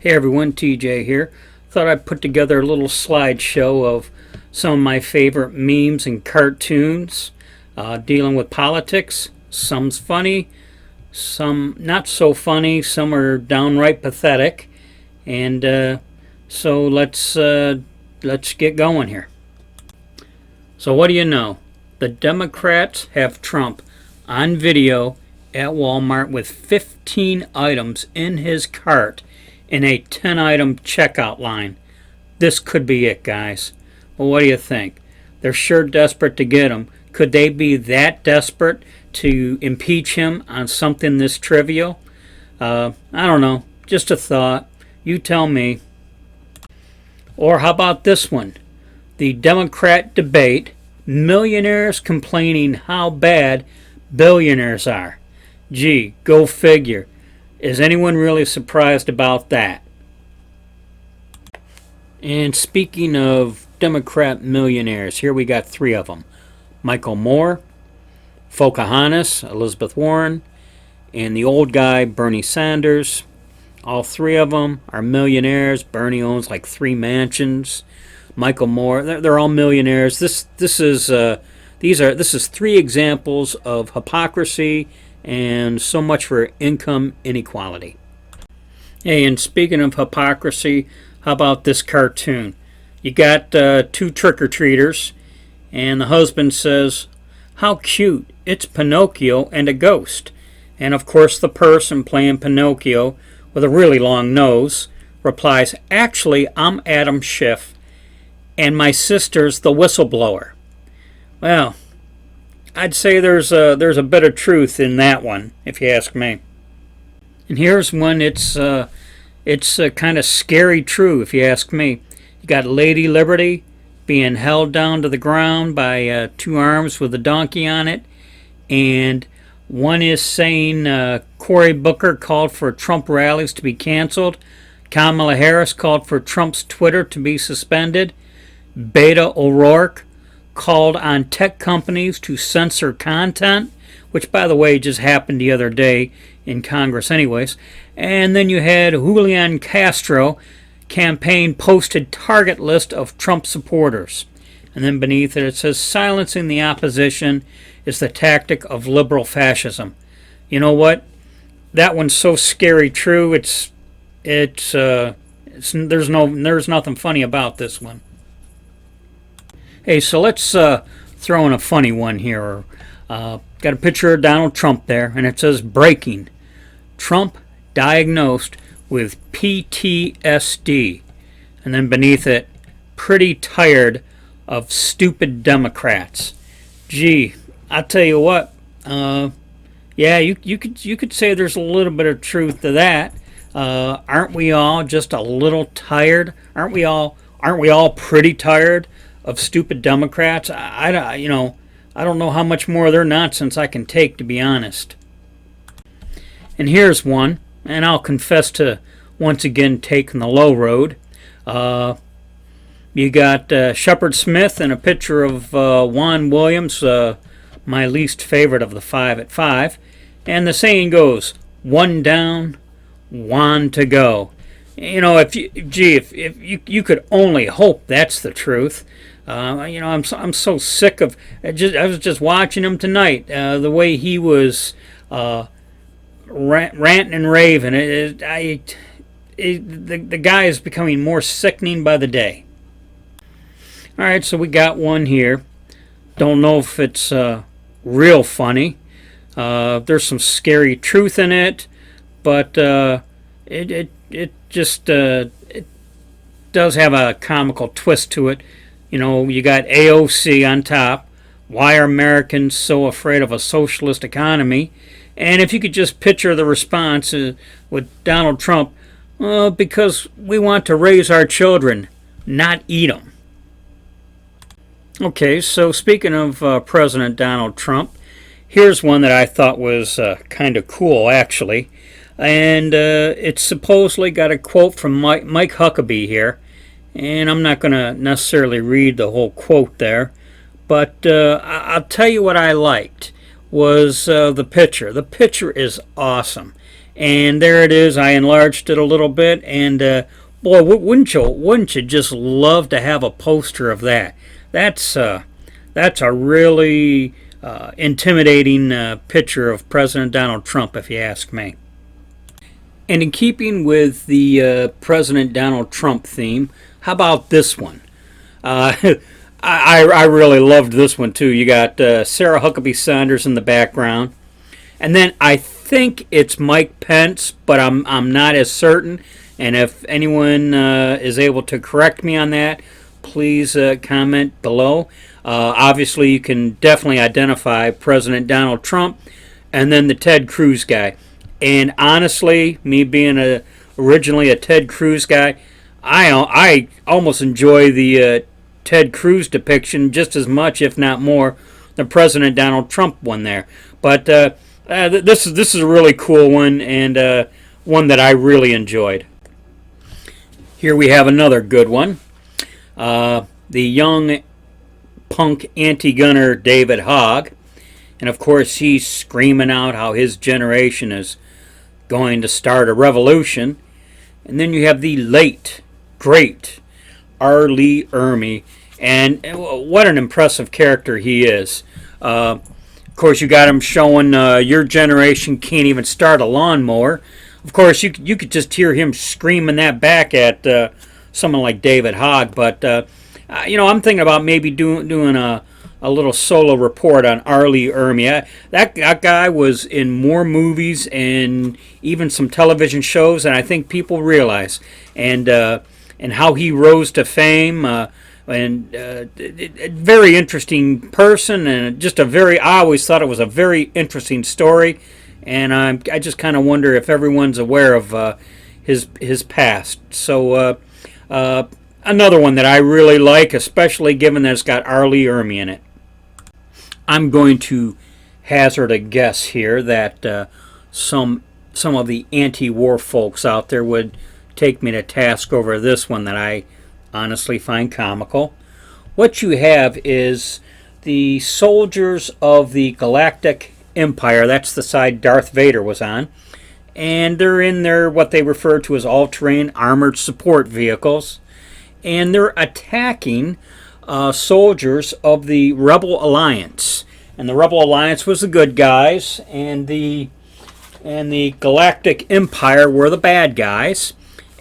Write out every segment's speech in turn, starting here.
Hey everyone, TJ here. Thought I'd put together a little slideshow of some of my favorite memes and cartoons dealing with politics. Some's funny, some not so funny, some are downright pathetic. And so let's get going here. So what do you know? The Democrats have Trump on video at Walmart with 15 items in his cart in a 10-item checkout line. This could be it, guys. Well, what do you think? They're sure desperate to get him. Could they be that desperate to impeach him on something this trivial? I don't know. Just a thought. You tell me. Or how about this one? The Democrat debate, millionaires complaining how bad billionaires are. Gee, go figure. Is anyone really surprised about that? And speaking of Democrat millionaires, here we got three of them. Michael Moore, Pocahontas, Elizabeth Warren, and the old guy, Bernie Sanders. All three of them are millionaires. Bernie owns like 3 mansions. Michael Moore, they're all millionaires. This is 3 examples of hypocrisy and so much for income inequality. Hey, and speaking of hypocrisy, how about this cartoon? You got 2 trick-or-treaters, and the husband says, "How cute, it's Pinocchio and a ghost." And of course the person playing Pinocchio with a really long nose replies, "Actually, I'm Adam Schiff, and my sister's the whistleblower." Well, I'd say there's a bit of truth in that one, if you ask me. And here's one. It's kind of scary true, if you ask me. You got Lady Liberty being held down to the ground by 2 arms with a donkey on it, and one is saying Cory Booker called for Trump rallies to be canceled. Kamala Harris called for Trump's Twitter to be suspended. Beto O'Rourke called on tech companies to censor content, which, by the way, just happened the other day in Congress anyways. And then you had Julian Castro campaign posted target list of Trump supporters. And then beneath it says, "Silencing the opposition is the tactic of liberal fascism." You know what? That one's so scary true. There's nothing funny about this one. Hey, so let's throw in a funny one here. Got a picture of Donald Trump there, and it says, "Breaking. Trump diagnosed with PTSD." And then beneath it, "Pretty tired of stupid Democrats." Gee, I'll tell you what. Yeah, you could say there's a little bit of truth to that. Aren't we all just a little tired? Aren't we all pretty tired of stupid Democrats? I don't know how much more of their nonsense I can take, to be honest. And here's one, and I'll confess to once again taking the low road. You got Shepard Smith and a picture of Juan Williams, my least favorite of the 5 at 5. And the saying goes, "One down, one to go." You know, if you could only hope that's the truth. I'm so sick of. I was just watching him tonight. The way he was ranting and raving. The guy is becoming more sickening by the day. All right, so we got one here. Don't know if it's real funny. There's some scary truth in it, but it does have a comical twist to it. You know, you got AOC on top. "Why are Americans so afraid of a socialist economy?" And if you could just picture the response with Donald Trump, "Because we want to raise our children, not eat them." Okay, so speaking of President Donald Trump, here's one that I thought was kind of cool, actually. And it's supposedly got a quote from Mike Huckabee here. And I'm not going to necessarily read the whole quote there, but I'll tell you what I liked was the picture. The picture is awesome. And there it is. I enlarged it a little bit, and boy, wouldn't you just love to have a poster of that? That's a really intimidating picture of President Donald Trump, if you ask me. And in keeping with the President Donald Trump theme, how about this one? Uh, I really loved this one too. You got Sarah Huckabee Sanders in the background, and then I think it's Mike Pence, but I'm not as certain. And if anyone is able to correct me on that, please comment below. Obviously, you can definitely identify President Donald Trump, and then the Ted Cruz guy. And honestly, me being originally a Ted Cruz guy, I almost enjoy the Ted Cruz depiction just as much, if not more, than President Donald Trump one there. But this is a really cool one, and one that I really enjoyed. Here we have another good one. The young punk anti-gunner David Hogg. And of course, he's screaming out how his generation is going to start a revolution. And then you have the late, great R. Lee Ermey. And what an impressive character he is. Of course, you got him showing your generation can't even start a lawnmower. Of course, you could just hear him screaming that back at someone like David Hogg. But, I'm thinking about maybe doing a little solo report on R. Lee Ermey. That guy was in more movies and even some television shows than I think people realize. And how he rose to fame. Very interesting person, and just I always thought it was a very interesting story. And I just kind of wonder if everyone's aware of his past. So another one that I really like, especially given that it's got R. Lee Ermey in it. I'm going to hazard a guess here that some of the anti-war folks out there would take me to task over this one that I honestly find comical. What you have is the soldiers of the Galactic Empire. That's the side Darth Vader was on. And they're in their what they refer to as all-terrain armored support vehicles. And they're attacking soldiers of the Rebel Alliance. And the Rebel Alliance was the good guys, and the Galactic Empire were the bad guys.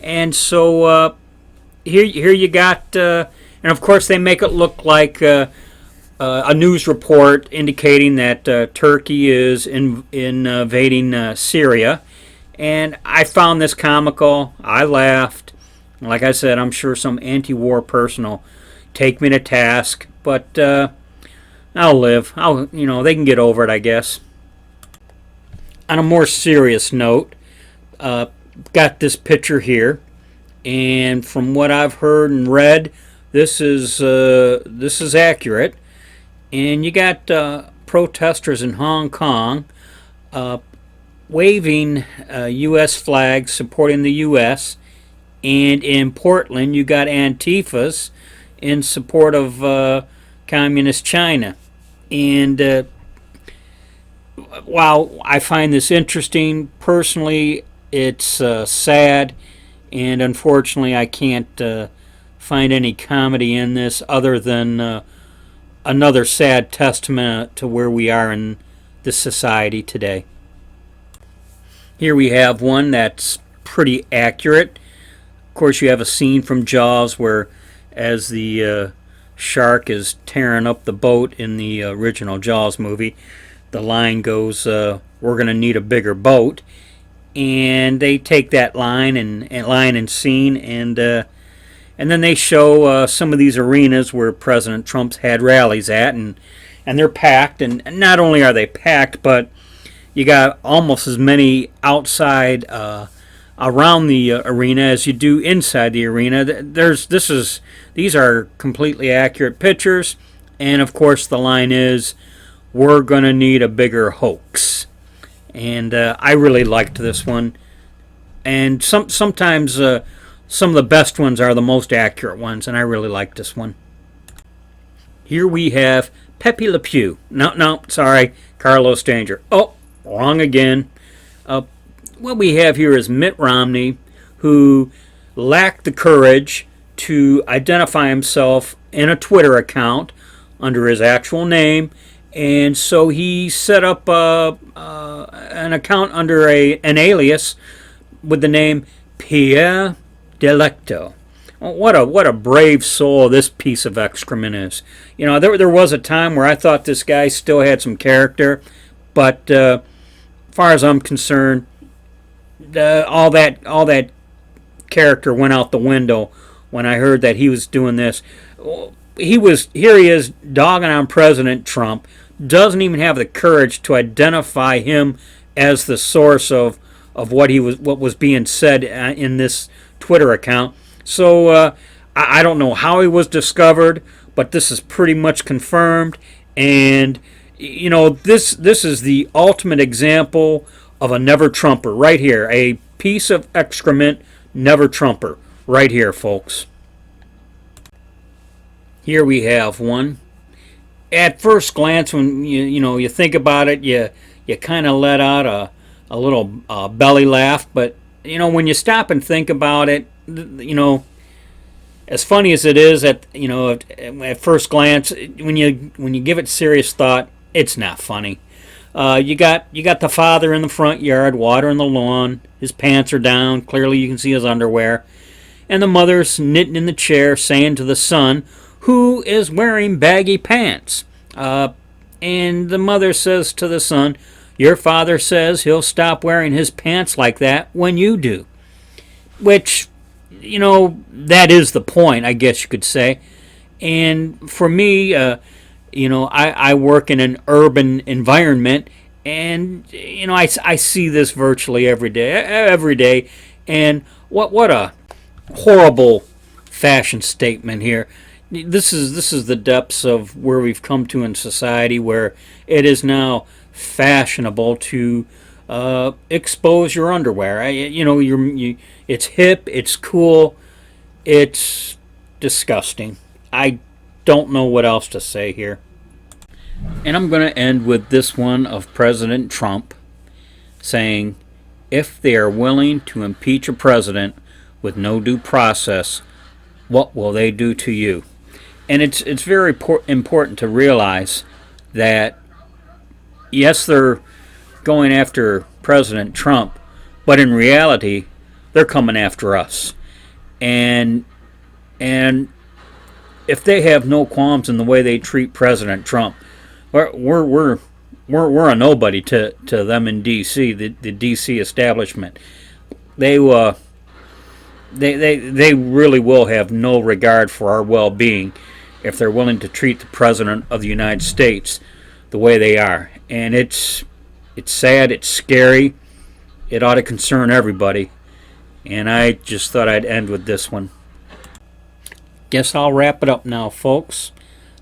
And so here you got, and of course they make it look like a news report indicating that Turkey is invading Syria. And I found this comical. I laughed. Like I said, I'm sure some anti-war person will take me to task, but I'll live. They can get over it, I guess. On a more serious note, got this picture here, and from what I've heard and read, this is accurate. And you got protesters in Hong Kong waving U.S. flags supporting the U.S., and in Portland you got Antifas in support of Communist China. And while I find this interesting, personally it's sad, and unfortunately I can't find any comedy in this other than another sad testament to where we are in this society today. Here we have one that's pretty accurate. Of course, you have a scene from Jaws where, as the shark is tearing up the boat in the original Jaws movie, the line goes, "We're going to need a bigger boat." And they take that line and scene, and then they show some of these arenas where President Trump's had rallies at, and they're packed. And not only are they packed, but you got almost as many outside around the arena as you do inside the arena. These are completely accurate pictures, and of course the line is, "We're going to need a bigger hoax." And I really liked this one. And sometimes some of the best ones are the most accurate ones, and I really liked this one. Here we have Pepe Le Pew. No, sorry, Carlos Danger. Oh, wrong again. what we have here is Mitt Romney, who lacked the courage to identify himself in a Twitter account under his actual name, and so he set up an account under an alias with the name Pierre Delecto. What a brave soul this piece of excrement is. You know, there was a time where I thought this guy still had some character, but as far as I'm concerned, all that character went out the window when I heard that he was doing this. Here he is dogging on President Trump, doesn't even have the courage to identify him as the source of what was being said in this Twitter account. So I don't know how he was discovered, but this is pretty much confirmed. And you know, this is the ultimate example of a never Trumper right here, a piece of excrement never Trumper right here, folks. Here we have one. At first glance, when you think about it, you kind of let out a little belly laugh, but when you stop and think about it, as funny as it is at first glance, when you give it serious thought, it's not funny. You got the father in the front yard watering the lawn. His pants are down. Clearly, you can see his underwear. And the mother's knitting in the chair, saying to the son, who is wearing baggy pants. And the mother says to the son, your father says he'll stop wearing his pants like that when you do. Which, that is the point, I guess you could say. And for me, I work in an urban environment, and I see this virtually every day. And what a horrible fashion statement here. This is the depths of where we've come to in society, where it is now fashionable to expose your underwear. It's hip, it's cool, it's disgusting. I don't know what else to say here. And I'm going to end with this one of President Trump saying, if they are willing to impeach a president with no due process, what will they do to you? And it's very important to realize that, yes, they're going after President Trump, but in reality, they're coming after us. And if they have no qualms in the way they treat President Trump, we're a nobody to them in D.C. The D.C. establishment. They really will have no regard for our well-being if they're willing to treat the President of the United States the way they are. And it's sad, it's scary, it ought to concern everybody. And I just thought I'd end with this one. Guess I'll wrap it up now, folks.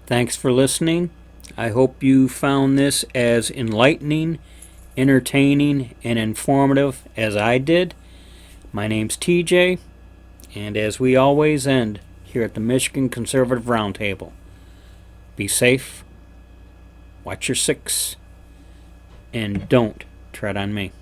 Thanks for listening. I hope you found this as enlightening, entertaining, and informative as I did. My name's TJ, and as we always end here at the Michigan Conservative Roundtable, be safe, watch your six, and don't tread on me.